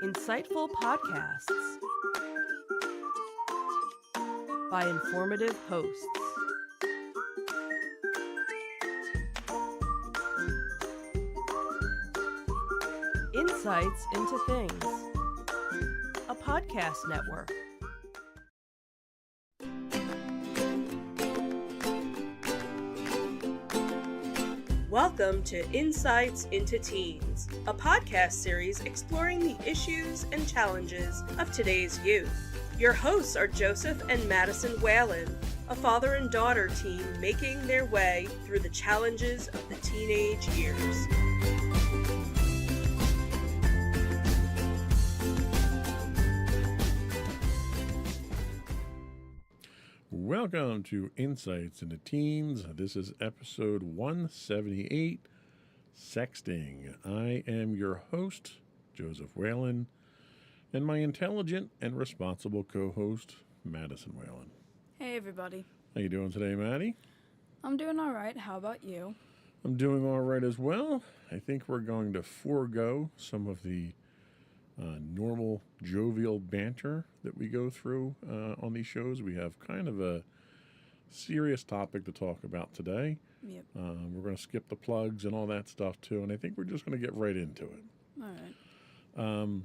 Insightful podcasts by informative hosts. Insights into Things, a podcast network. Welcome to Insights into Teens, a podcast series exploring the issues and challenges of today's youth. Your hosts are Joseph and Madison Whalen, a father and daughter team making their way through the challenges of the teenage years. Welcome to Insights into Teens. This is episode 178, Sexting. I am your host, Joseph Whalen, and my intelligent and responsible co-host, Madison Whalen. Hey, everybody. How you doing today, Maddie? I'm doing all right. How about you? I'm doing all right as well. I think we're going to forego some of the normal jovial banter that we go through on these shows. We have kind of a serious topic to talk about today. Yep. We're going to skip the plugs and all that stuff too, and I think we're just going to get right into it. All right.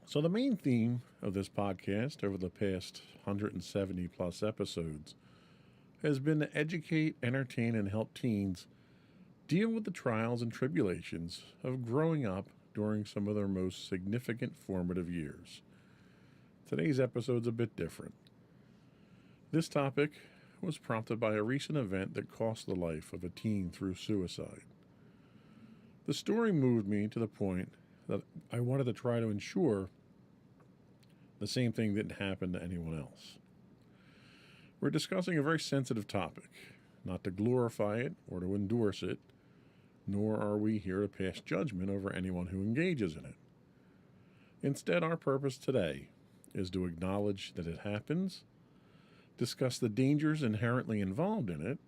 So the main theme of this podcast over the past 170 plus episodes has been to educate, entertain, and help teens deal with the trials and tribulations of growing up during some of their most significant formative years. Today's episode's a bit different. This topic was prompted by a recent event that cost the life of a teen through suicide. The story moved me to the point that I wanted to try to ensure the same thing didn't happen to anyone else. We're discussing a very sensitive topic, not to glorify it or to endorse it, nor are we here to pass judgment over anyone who engages in it. Instead, our purpose today is to acknowledge that it happens, discuss the dangers inherently involved in it,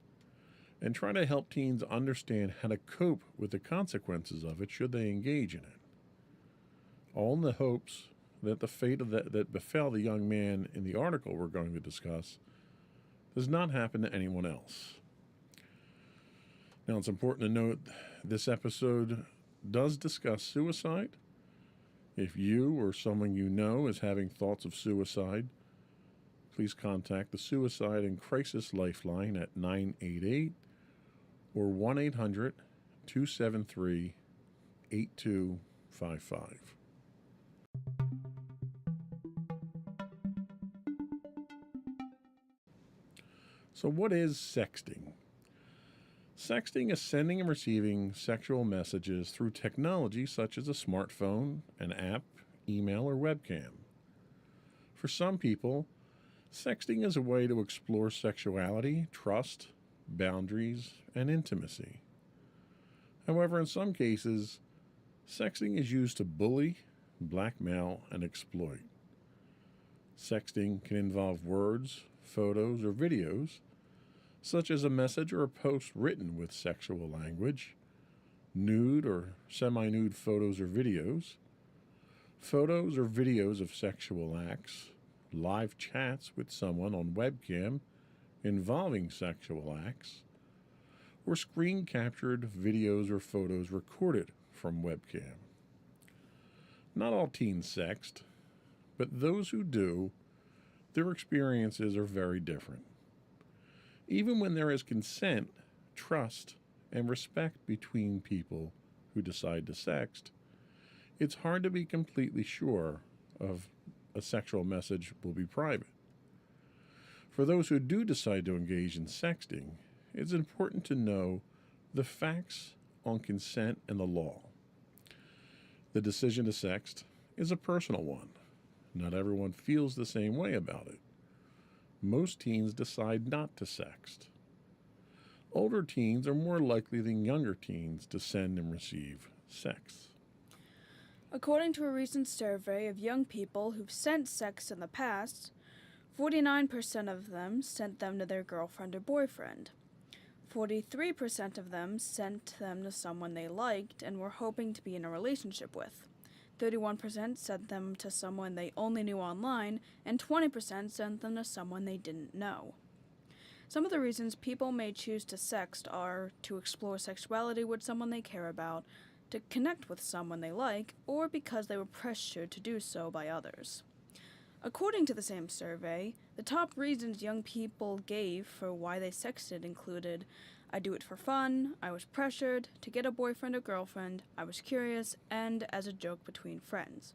and try to help teens understand how to cope with the consequences of it should they engage in it. All in the hopes that the fate of that befell the young man in the article we're going to discuss does not happen to anyone else. Now, it's important to note this episode does discuss suicide. If you or someone you know is having thoughts of suicide, please contact the Suicide and Crisis Lifeline at 988 or 1-800-273-8255. So what is sexting? Sexting is sending and receiving sexual messages through technology such as a smartphone, an app, email, or webcam. For some people, sexting is a way to explore sexuality, trust, boundaries, and intimacy. However, in some cases, sexting is used to bully, blackmail, and exploit. Sexting can involve words, photos, or videos, such as a message or a post written with sexual language, nude or semi-nude photos or videos of sexual acts, live chats with someone on webcam involving sexual acts, or screen-captured videos or photos recorded from webcam. Not all teens sext, but those who do, their experiences are very different. Even when there is consent, trust, and respect between people who decide to sext, it's hard to be completely sure of a sexual message will be private. For those who do decide to engage in sexting, it's important to know the facts on consent and the law. The decision to sext is a personal one. Not everyone feels the same way about it. Most teens decide not to sext. Older teens are more likely than younger teens to send and receive sex. According to a recent survey of young people who've sent sex in the past, 49% of them sent them to their girlfriend or boyfriend. 43% of them sent them to someone they liked and were hoping to be in a relationship with. 31% sent them to someone they only knew online, and 20% sent them to someone they didn't know. Some of the reasons people may choose to sext are to explore sexuality with someone they care about, to connect with someone they like, or because they were pressured to do so by others. According to the same survey, the top reasons young people gave for why they sexted included: I do it for fun, I was pressured, to get a boyfriend or girlfriend, I was curious, and as a joke between friends.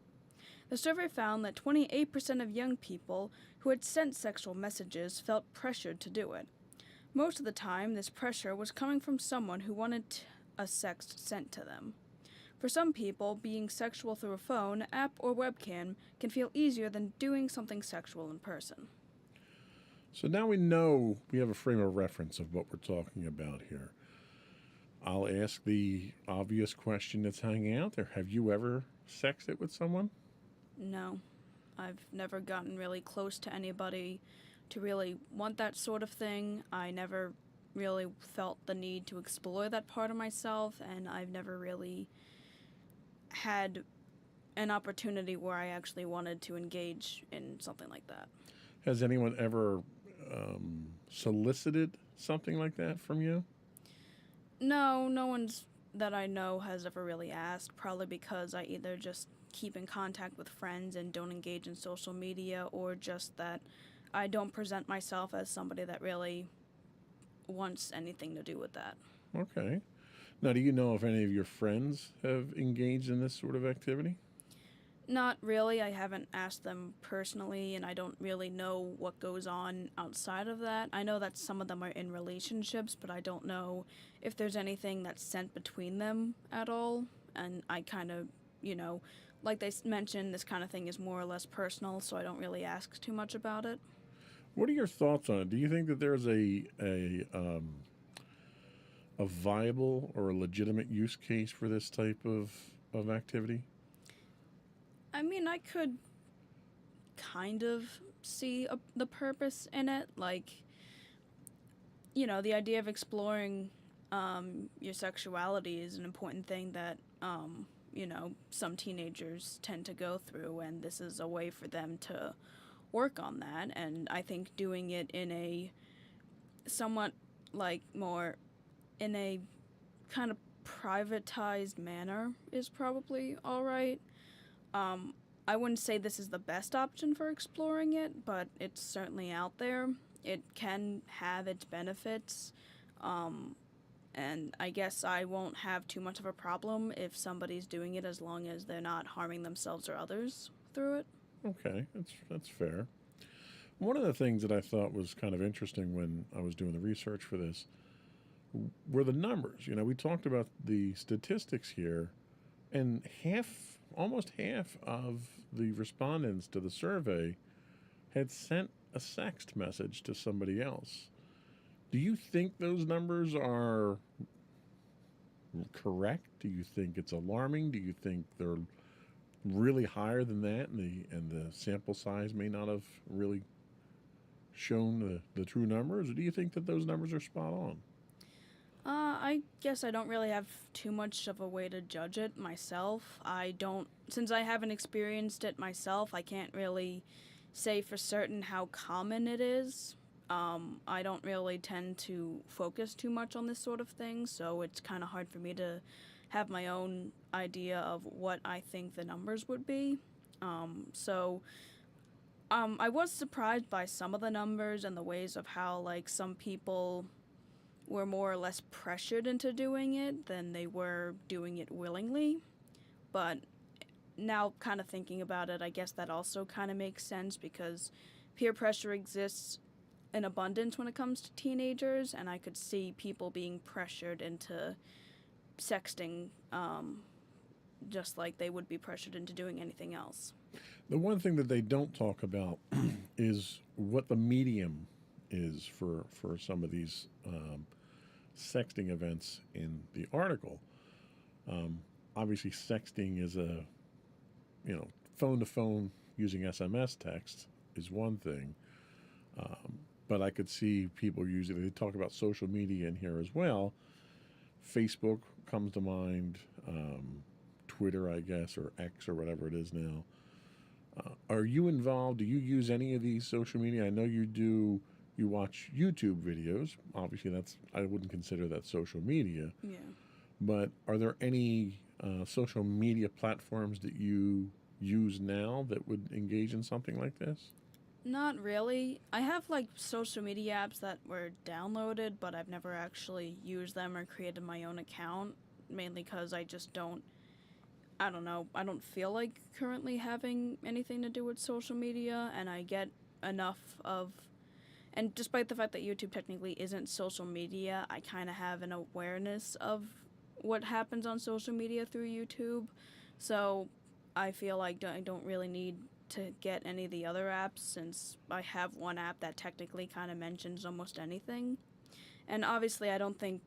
The survey found that 28% of young people who had sent sexual messages felt pressured to do it. Most of the time, this pressure was coming from someone who wanted a sext sent to them. For some people, being sexual through a phone, app, or webcam can feel easier than doing something sexual in person. So now we know we have a frame of reference of what we're talking about here. I'll ask the obvious question that's hanging out there. Have you ever sexted with someone? No, I've never gotten really close to anybody to really want that sort of thing. I never really felt the need to explore that part of myself, and I've never really had an opportunity where I actually wanted to engage in something like that. Has anyone ever solicited something like that from you? No, no one's that I know has ever really asked, probably because I either just keep in contact with friends and don't engage in social media, or just that I don't present myself as somebody that really wants anything to do with that. Okay. Now, do you know if any of your friends have engaged in this sort of activity? Not really. I haven't asked them personally, and I don't really know what goes on outside of that. I know that some of them are in relationships, but I don't know if there's anything that's sent between them at all. And I kind of, like they mentioned, this kind of thing is more or less personal, so I don't really ask too much about it. What are your thoughts on it? Do you think that there's a viable or a legitimate use case for this type of activity? I mean, I could kind of see the purpose in it. Like, the idea of exploring your sexuality is an important thing that, some teenagers tend to go through, and this is a way for them to work on that. And I think doing it in a somewhat, more in a kind of privatized manner is probably all right. I wouldn't say this is the best option for exploring it, but it's certainly out there. It can have its benefits, and I guess I won't have too much of a problem if somebody's doing it, as long as they're not harming themselves or others through it. Okay, that's fair. One of the things that I thought was kind of interesting when I was doing the research for this were the numbers. We talked about the statistics here, and almost half of the respondents to the survey had sent a sext message to somebody else. Do you think those numbers are correct? Do you think it's alarming? Do you think they're really higher than that, and the sample size may not have really shown the true numbers? Or do you think that those numbers are spot on? I guess I don't really have too much of a way to judge it myself. Since I haven't experienced it myself, I can't really say for certain how common it is. I don't really tend to focus too much on this sort of thing, so it's kind of hard for me to have my own idea of what I think the numbers would be. I was surprised by some of the numbers and the ways of how, some people were more or less pressured into doing it than they were doing it willingly. But now, kind of thinking about it, I guess that also kind of makes sense, because peer pressure exists in abundance when it comes to teenagers, and I could see people being pressured into sexting just like they would be pressured into doing anything else. The one thing that they don't talk about is what the medium is for some of these sexting events in the article. Obviously, sexting is phone to phone using SMS text is one thing. But I could see people using, they talk about social media in here as well. Facebook comes to mind, Twitter, I guess, or X or whatever it is now. Are you involved? Do you use any of these social media? I know you do. You watch YouTube videos. Obviously, I wouldn't consider that social media. Yeah. But are there any social media platforms that you use now that would engage in something like this? Not really. I have like social media apps that were downloaded, but I've never actually used them or created my own account, mainly because I just don't. I don't know. I don't feel like currently having anything to do with social media, and I get enough of. And despite the fact that YouTube technically isn't social media, I kind of have an awareness of what happens on social media through YouTube. So I feel like I don't really need to get any of the other apps since I have one app that technically kind of mentions almost anything. And obviously I don't think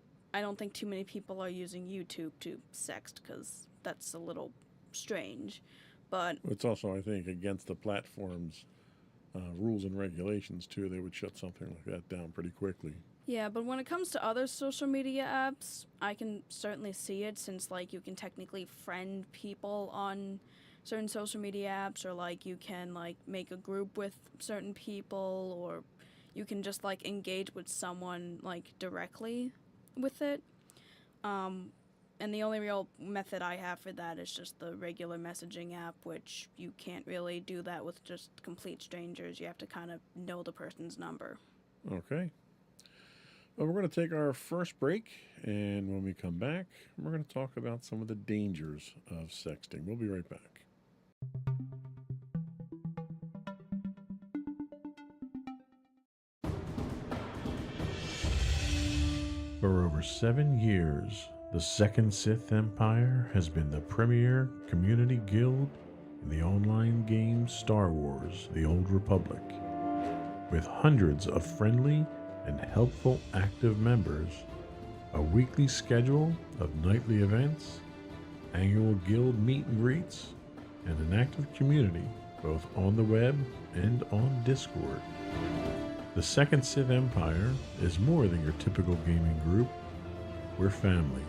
too many people are using YouTube to sext because that's a little strange. But It's also, I think, against the platform's rules and regulations, too. They would shut something like that down pretty quickly. yeah, but when it comes to other social media apps, I can certainly see it since, like, you can technically friend people on certain social media apps, or, like, you can, like, make a group with certain people, or you can just, like, engage with someone, like, directly with it. And the only real method I have for that is just the regular messaging app, which you can't really do that with just complete strangers. You have to kind of know the person's number. Okay. Well, we're going to take our first break, and when we come back, we're going to talk about some of the dangers of sexting. We'll be right back. For over 7 years, the Second Sith Empire has been the premier community guild in the online game Star Wars: The Old Republic. With hundreds of friendly and helpful active members, a weekly schedule of nightly events, annual guild meet and greets, and an active community both on the web and on Discord. The Second Sith Empire is more than your typical gaming group. We're family.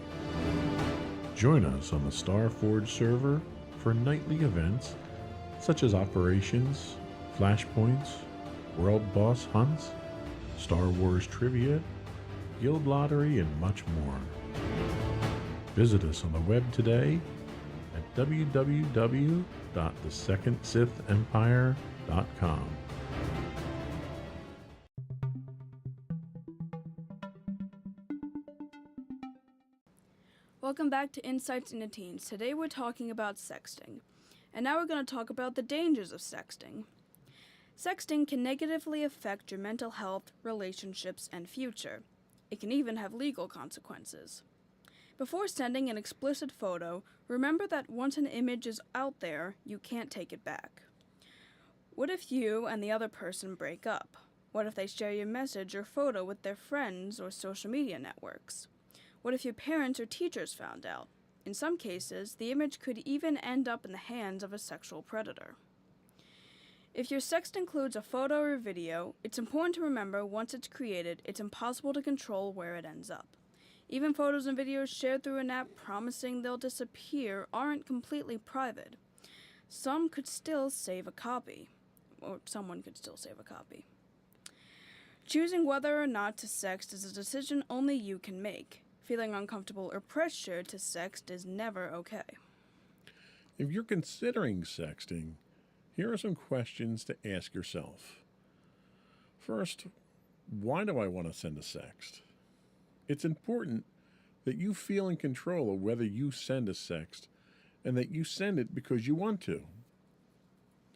Join us on the Starforge server for nightly events such as operations, flashpoints, world boss hunts, Star Wars trivia, guild lottery, and much more. Visit us on the web today at www.thesecondsithempire.com. Welcome back to Insights into Teens. Today we're talking about sexting. And now we're going to talk about the dangers of sexting. Sexting can negatively affect your mental health, relationships, and future. It can even have legal consequences. Before sending an explicit photo, remember that once an image is out there, you can't take it back. What if you and the other person break up? What if they share your message or photo with their friends or social media networks? What if your parents or teachers found out? In some cases, the image could even end up in the hands of a sexual predator. If your sext includes a photo or video, it's important to remember once it's created, it's impossible to control where it ends up. Even photos and videos shared through an app promising they'll disappear aren't completely private. Someone could still save a copy. Choosing whether or not to sext is a decision only you can make. Feeling uncomfortable or pressured to sext is never okay. If you're considering sexting, here are some questions to ask yourself. First, why do I want to send a sext? It's important that you feel in control of whether you send a sext and that you send it because you want to.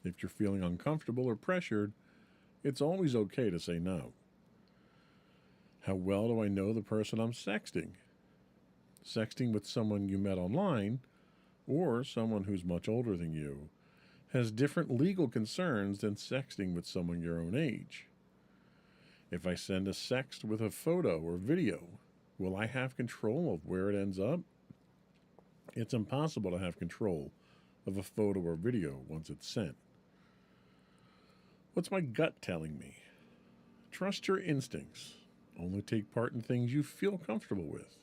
If you're feeling uncomfortable or pressured, it's always okay to say no. How well do I know the person I'm sexting? Sexting with someone you met online or someone who's much older than you has different legal concerns than sexting with someone your own age. If I send a sext with a photo or video, will I have control of where it ends up? It's impossible to have control of a photo or video once it's sent. What's my gut telling me? Trust your instincts. Only take part in things you feel comfortable with.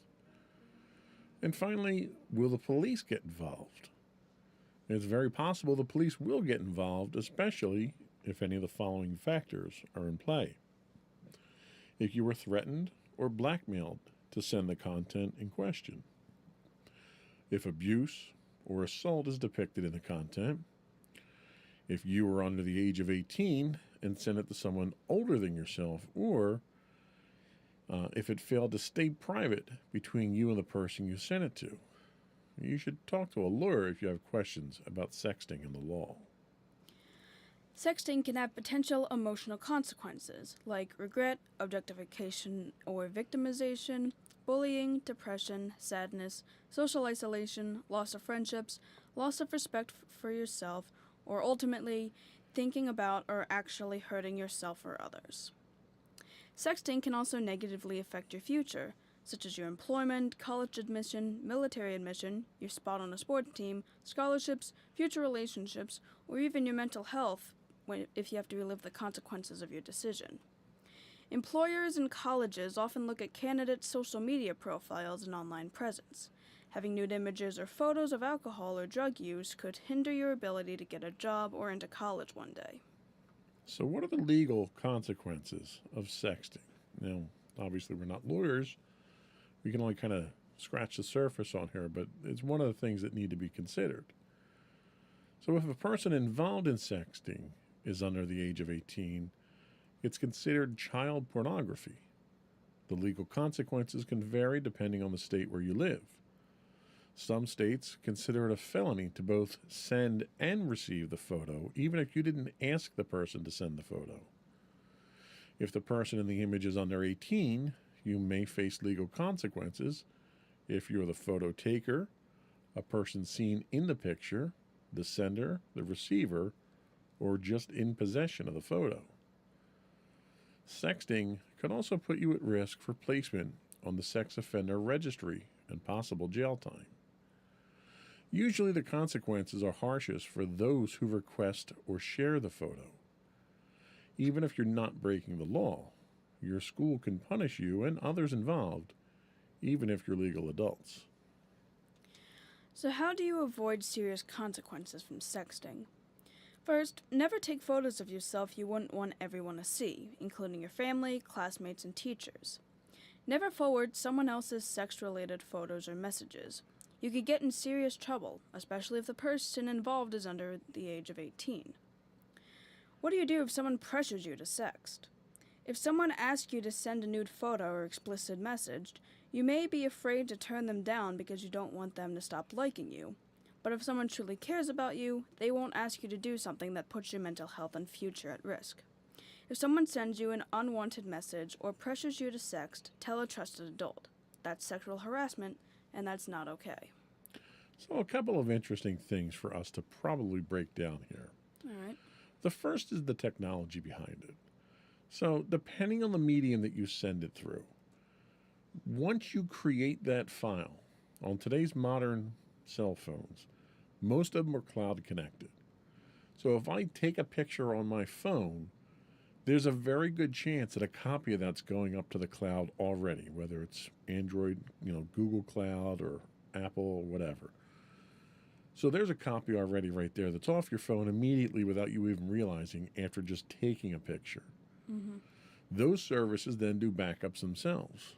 And finally, will the police get involved? It's very possible the police will get involved, especially if any of the following factors are in play. If you were threatened or blackmailed to send the content in question. If abuse or assault is depicted in the content. If you were under the age of 18 and sent it to someone older than yourself, or if it failed to stay private between you and the person you sent it to. You should talk to a lawyer if you have questions about sexting and the law. Sexting can have potential emotional consequences, like regret, objectification or victimization, bullying, depression, sadness, social isolation, loss of friendships, loss of respect for yourself, or ultimately thinking about or actually hurting yourself or others. Sexting can also negatively affect your future, such as your employment, college admission, military admission, your spot on a sports team, scholarships, future relationships, or even your mental health if you have to relive the consequences of your decision. Employers and colleges often look at candidates' social media profiles and online presence. Having nude images or photos of alcohol or drug use could hinder your ability to get a job or into college one day. So what are the legal consequences of sexting? Now, obviously we're not lawyers. We can only kind of scratch the surface on here, but it's one of the things that need to be considered. So if a person involved in sexting is under the age of 18, it's considered child pornography. The legal consequences can vary depending on the state where you live. Some states consider it a felony to both send and receive the photo, even if you didn't ask the person to send the photo. If the person in the image is under 18, you may face legal consequences if you're the photo taker, a person seen in the picture, the sender, the receiver, or just in possession of the photo. Sexting can also put you at risk for placement on the sex offender registry and possible jail time. Usually the consequences are harshest for those who request or share the photo. Even if you're not breaking the law, your school can punish you and others involved, even if you're legal adults. So how do you avoid serious consequences from sexting? First, never take photos of yourself you wouldn't want everyone to see, including your family, classmates, and teachers. Never forward someone else's sex-related photos or messages. You could get in serious trouble, especially if the person involved is under the age of 18. What do you do if someone pressures you to sext? If someone asks you to send a nude photo or explicit message, you may be afraid to turn them down because you don't want them to stop liking you. But if someone truly cares about you, they won't ask you to do something that puts your mental health and future at risk. If someone sends you an unwanted message or pressures you to sext, tell a trusted adult. That's sexual harassment, and that's not okay. So a couple of interesting things for us to probably break down here. All right. The first is the technology behind it. So depending on the medium that you send it through, once you create that file on today's modern cell phones, most of them are cloud connected. So if I take a picture on my phone, there's a very good chance that a copy of that's going up to the cloud already, whether it's Android, Google Cloud or Apple or whatever. So there's a copy already right there that's off your phone immediately without you even realizing after just taking a picture. Mm-hmm. Those services then do backups themselves.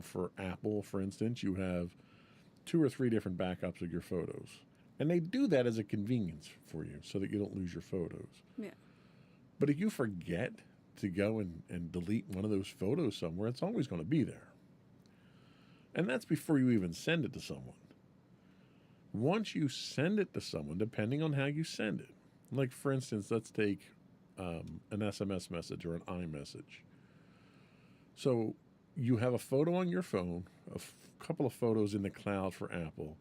For Apple, for instance, you have 2 or 3 different backups of your photos. And they do that as a convenience for you so that you don't lose your photos. Yeah. But if you forget to go and delete one of those photos somewhere, it's always going to be there. And that's before you even send it to someone. Once you send it to someone, depending on how you send it, like for instance, let's take an SMS message or an iMessage. So you have a photo on your phone, a couple of photos in the cloud for Apple.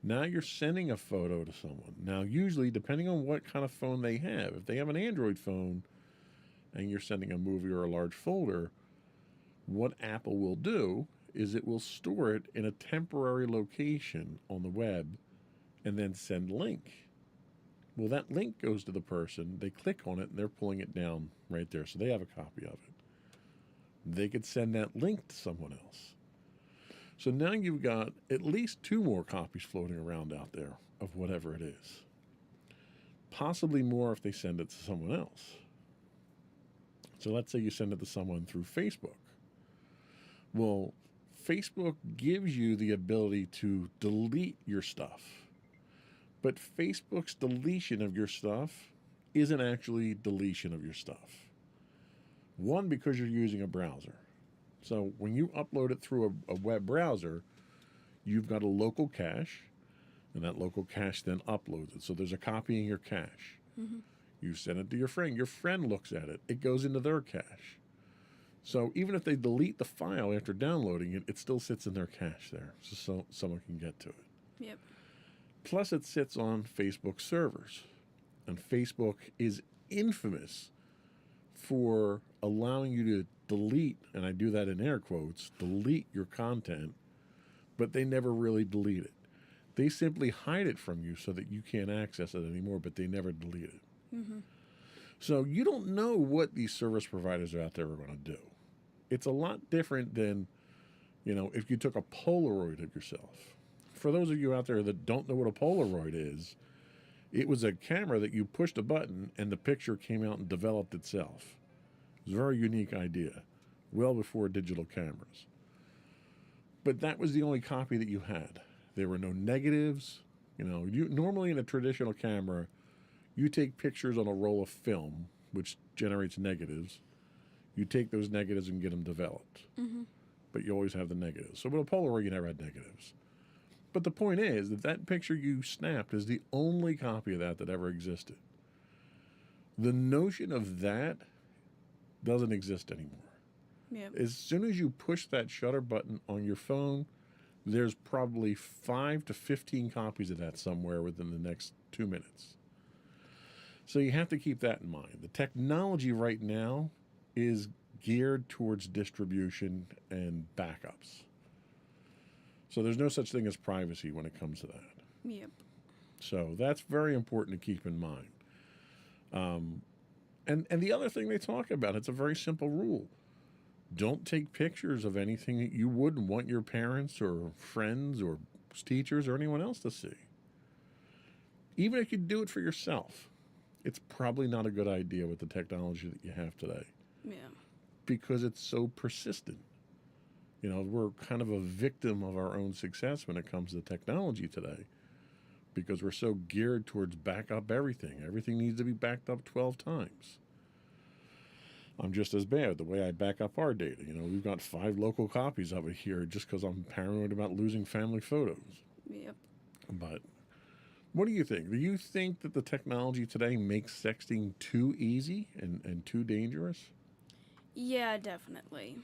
Now you're sending a photo to someone. Now usually, depending on what kind of phone they have, if they have an Android phone and you're sending a movie or a large folder, what Apple will do is it will store it in a temporary location on the web and then send a link. Well, that link goes to the person, they click on it, and they're pulling it down right there, so they have a copy of it. They could send that link to someone else. So now you've got at least 2 more copies floating around out there of whatever it is. Possibly more if they send it to someone else. So let's say you send it to someone through Facebook. Well, Facebook gives you the ability to delete your stuff. But Facebook's deletion of your stuff isn't actually deletion of your stuff. One, because you're using a browser. So when you upload it through a web browser, you've got a local cache, and that local cache then uploads it. So there's a copy in your cache. Mm-hmm. You send it to your friend. Your friend looks at it. It goes into their cache. So even if they delete the file after downloading it, it still sits in their cache there, so someone can get to it. Yep. Plus, it sits on Facebook servers. And Facebook is infamous for allowing you to delete, and I do that in air quotes, delete your content, but they never really delete it. They simply hide it from you so that you can't access it anymore, but they never delete it. Mm-hmm. So you don't know what these service providers out there are going to do. It's a lot different than, if you took a Polaroid of yourself. For those of you out there that don't know what a Polaroid is, it was a camera that you pushed a button and the picture came out and developed itself. It was a very unique idea, well before digital cameras. But that was the only copy that you had. There were no negatives. Normally in a traditional camera, you take pictures on a roll of film, which generates negatives. You take those negatives and get them developed. Mm-hmm. But you always have the negatives. So with a Polaroid, you never had negatives. But the point is that picture you snapped is the only copy of that ever existed. The notion of that doesn't exist anymore. Yep. As soon as you push that shutter button on your phone, there's probably 5 to 15 copies of that somewhere within the next 2 minutes. So you have to keep that in mind. The technology right now is geared towards distribution and backups. So there's no such thing as privacy when it comes to that. Yep. So that's very important to keep in mind. And the other thing they talk about, it's a very simple rule. Don't take pictures of anything that you wouldn't want your parents or friends or teachers or anyone else to see. Even if you do it for yourself, it's probably not a good idea with the technology that you have today. Yeah. Because it's so persistent. We're kind of a victim of our own success when it comes to technology today. Because we're so geared towards back up everything. Everything needs to be backed up 12 times. I'm just as bad the way I back up our data. We've got 5 local copies of it here just because I'm paranoid about losing family photos. Yep. But what do you think? Do you think that the technology today makes sexting too easy and too dangerous? Yeah, definitely.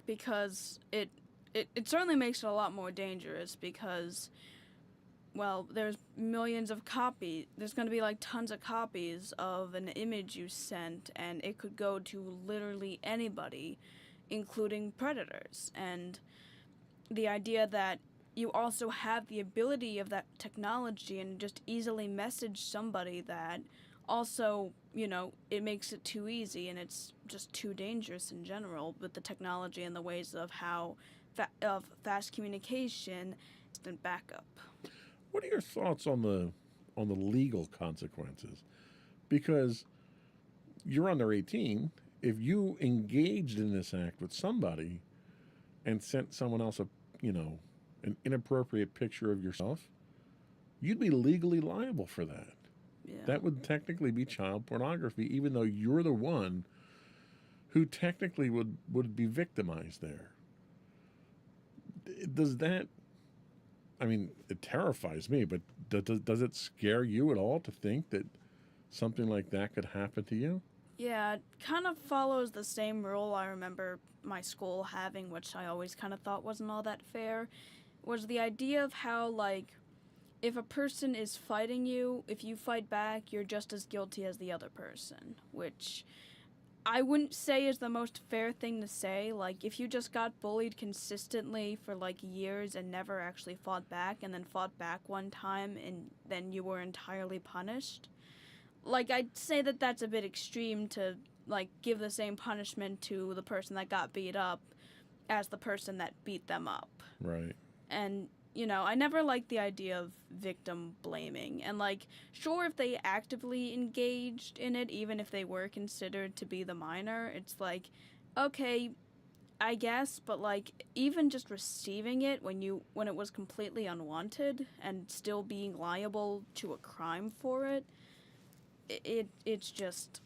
Because it certainly makes it a lot more dangerous because, well, there's millions of copies. There's going to be tons of copies of an image you sent, and it could go to literally anybody, including predators. And the idea that you also have the ability of that technology and just easily message somebody that also, it makes it too easy and it's just too dangerous in general with the technology and the ways of how of fast communication and backup. What are your thoughts on the legal consequences? Because you're under 18. If you engaged in this act with somebody and sent someone else an inappropriate picture of yourself, you'd be legally liable for that. Yeah. That would technically be child pornography, even though you're the one who technically would be victimized there. Does that, it terrifies me, but does it scare you at all to think that something like that could happen to you? Yeah, it kind of follows the same rule I remember my school having, which I always kind of thought wasn't all that fair, was the idea of how, if a person is fighting you, if you fight back, you're just as guilty as the other person, which I wouldn't say is the most fair thing to say. If you just got bullied consistently for, years and never actually fought back, and then fought back one time and then you were entirely punished, I'd say that that's a bit extreme to, give the same punishment to the person that got beat up as the person that beat them up. Right. And, I never liked the idea of victim blaming. And, sure, if they actively engaged in it, even if they were considered to be the minor, it's okay, I guess, but, even just receiving it when it was completely unwanted and still being liable to a crime for it, it's just,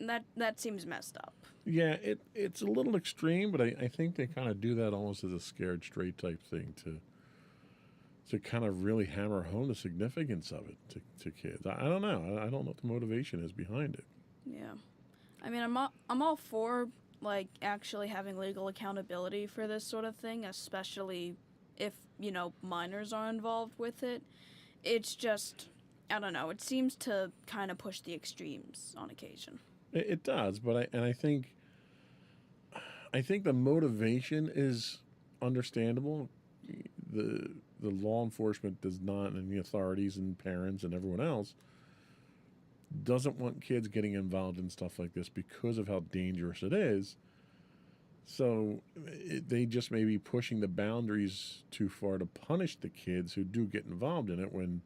that seems messed up. Yeah, it's a little extreme, but I think they kind of do that almost as a scared straight type thing to kind of really hammer home the significance of it to kids. I don't know. I don't know what the motivation is behind it. Yeah. I mean, I'm all for, actually having legal accountability for this sort of thing, especially if, minors are involved with it. It's just, I don't know, it seems to kind of push the extremes on occasion. It does, but I think the motivation is understandable. The law enforcement does not, and the authorities and parents and everyone else doesn't want kids getting involved in stuff like this because of how dangerous it is. So they just may be pushing the boundaries too far to punish the kids who do get involved in it, when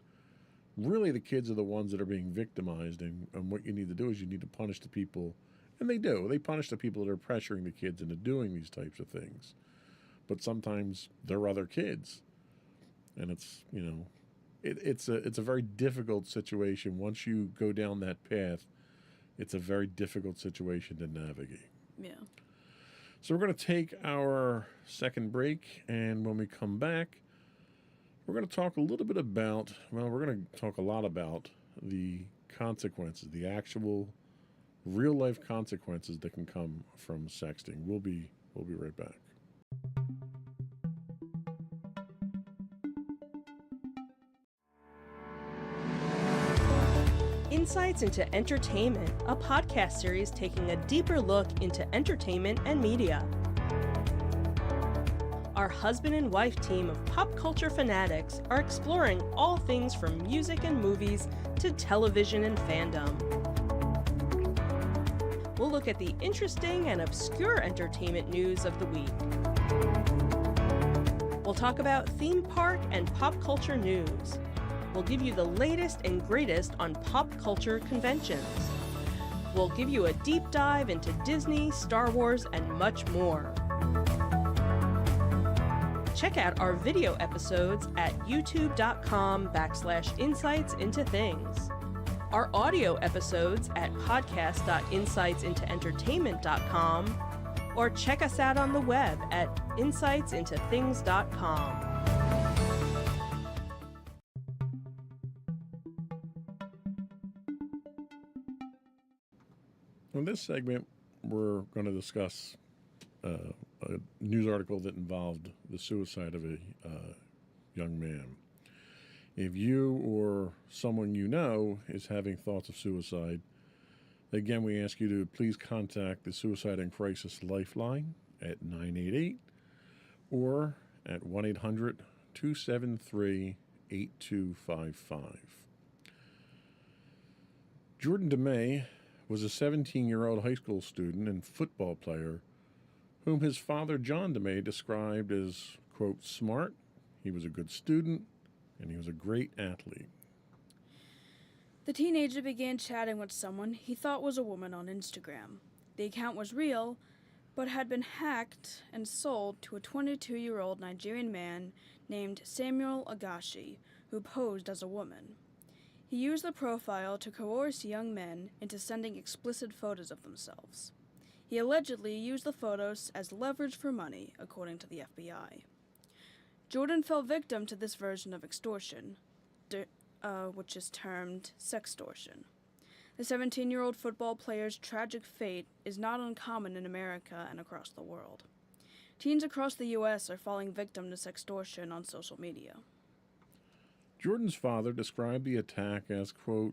really the kids are the ones that are being victimized. And what you need to do is you need to punish the people, and they do. They punish the people that are pressuring the kids into doing these types of things. But sometimes they're other kids. And it's, it's a very difficult situation. Once you go down that path, it's a very difficult situation to navigate. Yeah. So we're going to take our second break, and when we come back, we're going to talk a little bit about, we're going to talk a lot about the consequences, the actual real-life consequences that can come from sexting. We'll be right back. Insights into Entertainment, a podcast series taking a deeper look into entertainment and media. Our husband and wife team of pop culture fanatics are exploring all things from music and movies to television and fandom. We'll look at the interesting and obscure entertainment news of the week. We'll talk about theme park and pop culture news. We'll give you the latest and greatest on pop culture conventions. We'll give you a deep dive into Disney, Star Wars, and much more. Check out our video episodes at youtube.com/insightsintothings. Our audio episodes at podcast.insightsintoentertainment.com, or check us out on the web at insightsintothings.com. In this segment, we're going to discuss a news article that involved the suicide of a young man. If you or someone you know is having thoughts of suicide, again, we ask you to please contact the Suicide and Crisis Lifeline at 988 or at 1-800-273-8255. Jordan DeMay was a 17-year-old high school student and football player whom his father, John DeMay, described as, quote, smart, he was a good student, and he was a great athlete. The teenager began chatting with someone he thought was a woman on Instagram. The account was real, but had been hacked and sold to a 22-year-old Nigerian man named Samuel Agashi, who posed as a woman. He used the profile to coerce young men into sending explicit photos of themselves. He allegedly used the photos as leverage for money, according to the FBI. Jordan fell victim to this version of extortion, which is termed sextortion. The 17-year-old football player's tragic fate is not uncommon in America and across the world. Teens across the U.S. are falling victim to sextortion on social media. Jordan's father described the attack as, quote,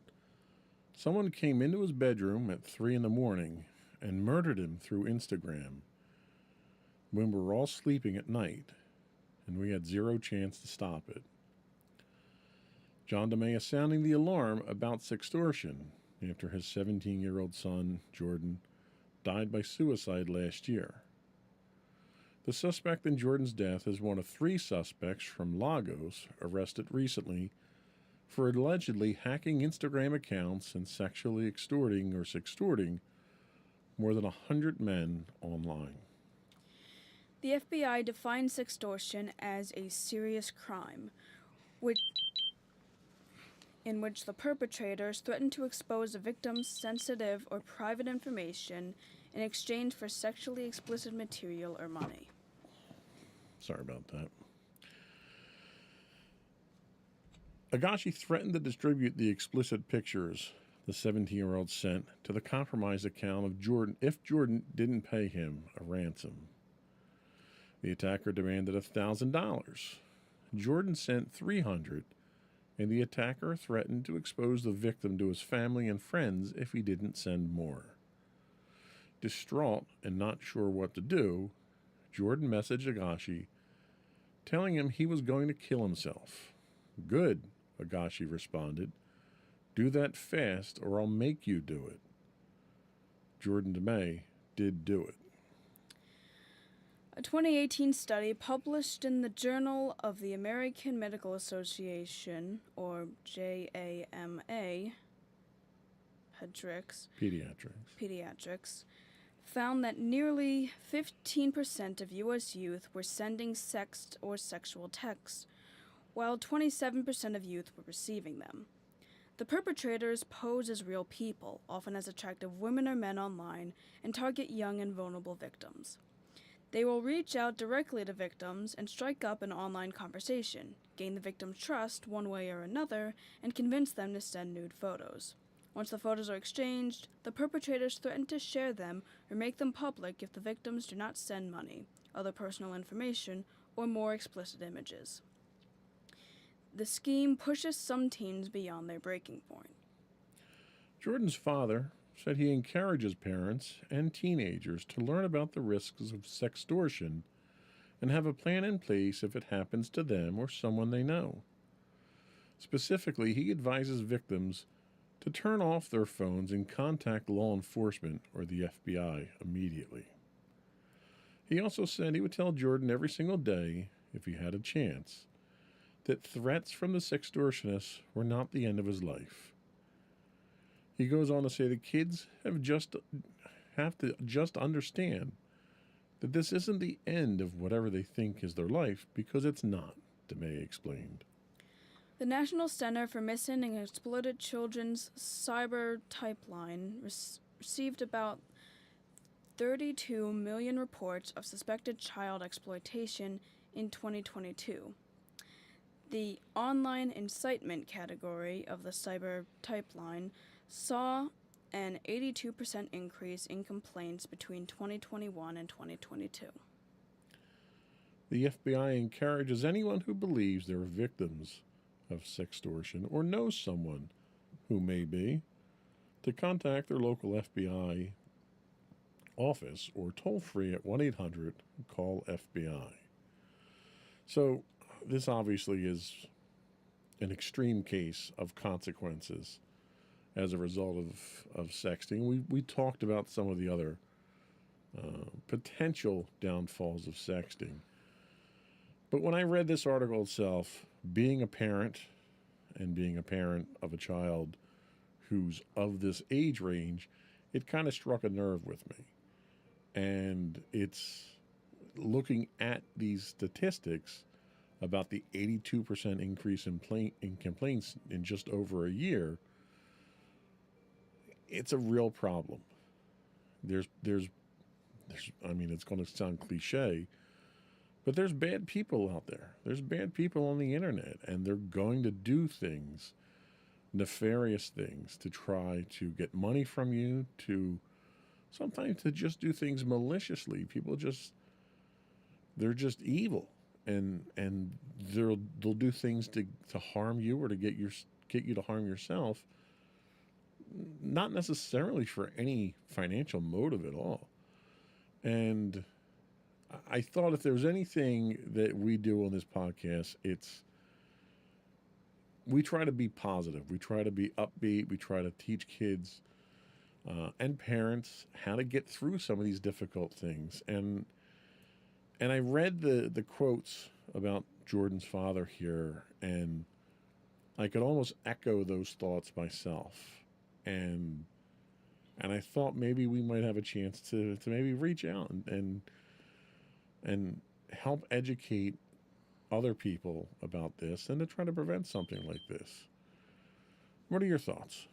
someone came into his bedroom at 3 a.m. and murdered him through Instagram when we were all sleeping at night, and we had zero chance to stop it. John DeMay is sounding the alarm about sextortion after his 17-year-old son, Jordan, died by suicide last year. The suspect in Jordan's death is one of 3 suspects from Lagos arrested recently for allegedly hacking Instagram accounts and sexually extorting or sextorting more than 100 men online. The FBI defines sextortion as a serious crime, in which the perpetrators threaten to expose a victim's sensitive or private information in exchange for sexually explicit material or money. Sorry about that. Agashi threatened to distribute the explicit pictures the 17-year-old sent to the compromised account of Jordan if Jordan didn't pay him a ransom. The attacker demanded $1,000. Jordan sent $300, and the attacker threatened to expose the victim to his family and friends if he didn't send more. Distraught and not sure what to do, Jordan messaged Agashi, telling him he was going to kill himself. "Good," Agashi responded. "Do that fast or I'll make you do it." Jordan DeMay did do it. A 2018 study published in the Journal of the American Medical Association, or JAMA, Pediatrics, found that nearly 15% of U.S. youth were sending sext or sexual texts, while 27% of youth were receiving them. The perpetrators pose as real people, often as attractive women or men online, and target young and vulnerable victims. They will reach out directly to victims and strike up an online conversation, gain the victim's trust one way or another, and convince them to send nude photos. Once the photos are exchanged, the perpetrators threaten to share them or make them public if the victims do not send money, other personal information, or more explicit images. The scheme pushes some teens beyond their breaking point. Jordan's father said he encourages parents and teenagers to learn about the risks of sextortion and have a plan in place if it happens to them or someone they know. Specifically, he advises victims to turn off their phones and contact law enforcement or the FBI immediately. He also said he would tell Jordan every single day, if he had a chance, that threats from the sextortionists were not the end of his life. He goes on to say the kids have to just understand that this isn't the end of whatever they think is their life, because it's not, DeMay explained. The National Center for Missing and Exploited Children's Cyber Pipeline received about 32 million reports of suspected child exploitation in 2022. The online incitement category of the cyber pipeline saw an 82% increase in complaints between 2021 and 2022. The FBI encourages anyone who believes they are victims of sextortion or knows someone who may be to contact their local FBI office or toll free at 1-800-CALL-FBI. So this obviously is an extreme case of consequences as a result of sexting. We talked about some of the other potential downfalls of sexting. But when I read this article itself, being a parent and being a parent of a child who's of this age range, it kind of struck a nerve with me. And it's looking at these statistics about the 82% increase in complaints in just over a year. It's a real problem. There's I mean, it's going to sound cliche, but there's bad people out there. There's bad people on the internet, and they're going to do things, nefarious things, to try to get money from you, to sometimes to just do things maliciously. They're just evil, and they'll do things to harm you or to get you to harm yourself, not necessarily for any financial motive at all. And I thought if there's anything that we do on this podcast, we try to be positive. We try to be upbeat. We try to teach kids and parents how to get through some of these difficult things. And And I read the quotes about Jordan's father here, and I could almost echo those thoughts myself. And I thought maybe we might have a chance to maybe reach out and help educate other people about this and to try to prevent something like this. What are your thoughts?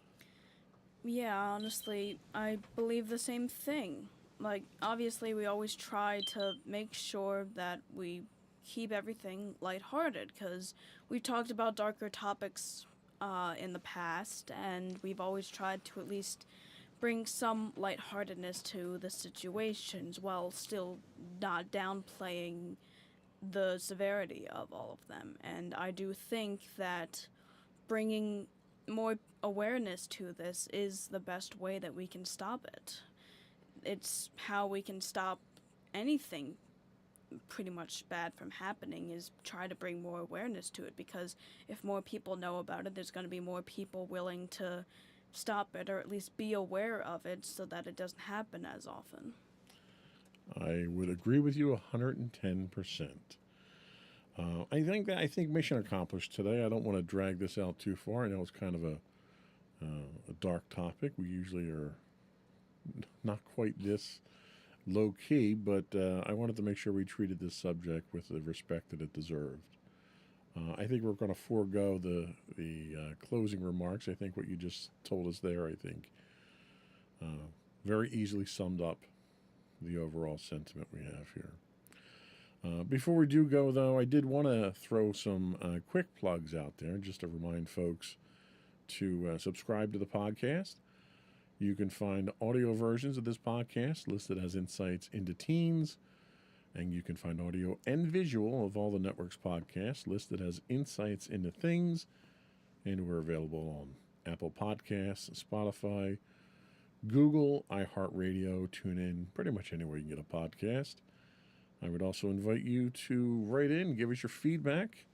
Yeah, honestly, I believe the same thing. Like, obviously, we always try to make sure that we keep everything lighthearted, because we've talked about darker topics in the past, and we've always tried to at least bring some lightheartedness to the situations while still not downplaying the severity of all of them. And I do think that bringing more awareness to this is the best way that we can stop it. It's how we can stop anything pretty much bad from happening, is try to bring more awareness to it, because if more people know about it, there's going to be more people willing to stop it, or at least be aware of it, so that it doesn't happen as often. I would agree with you 110%. I think mission accomplished today. I don't want to drag this out too far. I know it's kind of a dark topic. We usually are not quite this low key, but I wanted to make sure we treated this subject with the respect that it deserved. I think we're going to forego the closing remarks. I think what you just told us there, I think, very easily summed up the overall sentiment we have here. Before we do go, though, I did want to throw some quick plugs out there just to remind folks to subscribe to the podcast. You can find audio versions of this podcast listed as Insights into Teens, and you can find audio and visual of all the network's podcasts listed as Insights into Things, and we're available on Apple Podcasts, Spotify, Google, iHeartRadio, TuneIn, pretty much anywhere you can get a podcast. I would also invite you to write in, give us your feedback,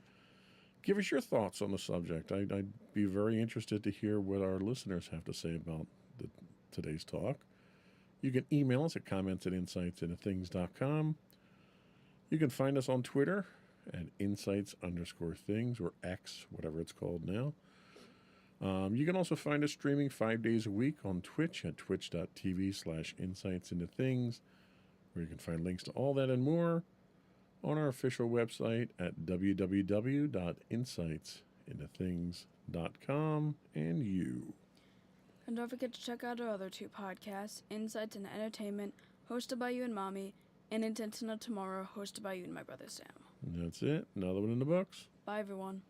give us your thoughts on the subject. I'd be very interested to hear what our listeners have to say about today's talk. You can email us at comments@insightsintothings.com. You can find us on Twitter at insights_things, or X, whatever it's called now. You can also find us streaming 5 days a week on Twitch at twitch.tv/insightsintothings, where you can find links to all that and more on our official website at www.insightsintothings.com. And you. And don't forget to check out our other two podcasts, Insights into Entertainment, hosted by you and Mommy, and Intentional Tomorrow, hosted by you and my brother Sam. And that's it. Another one in the books. Bye, everyone.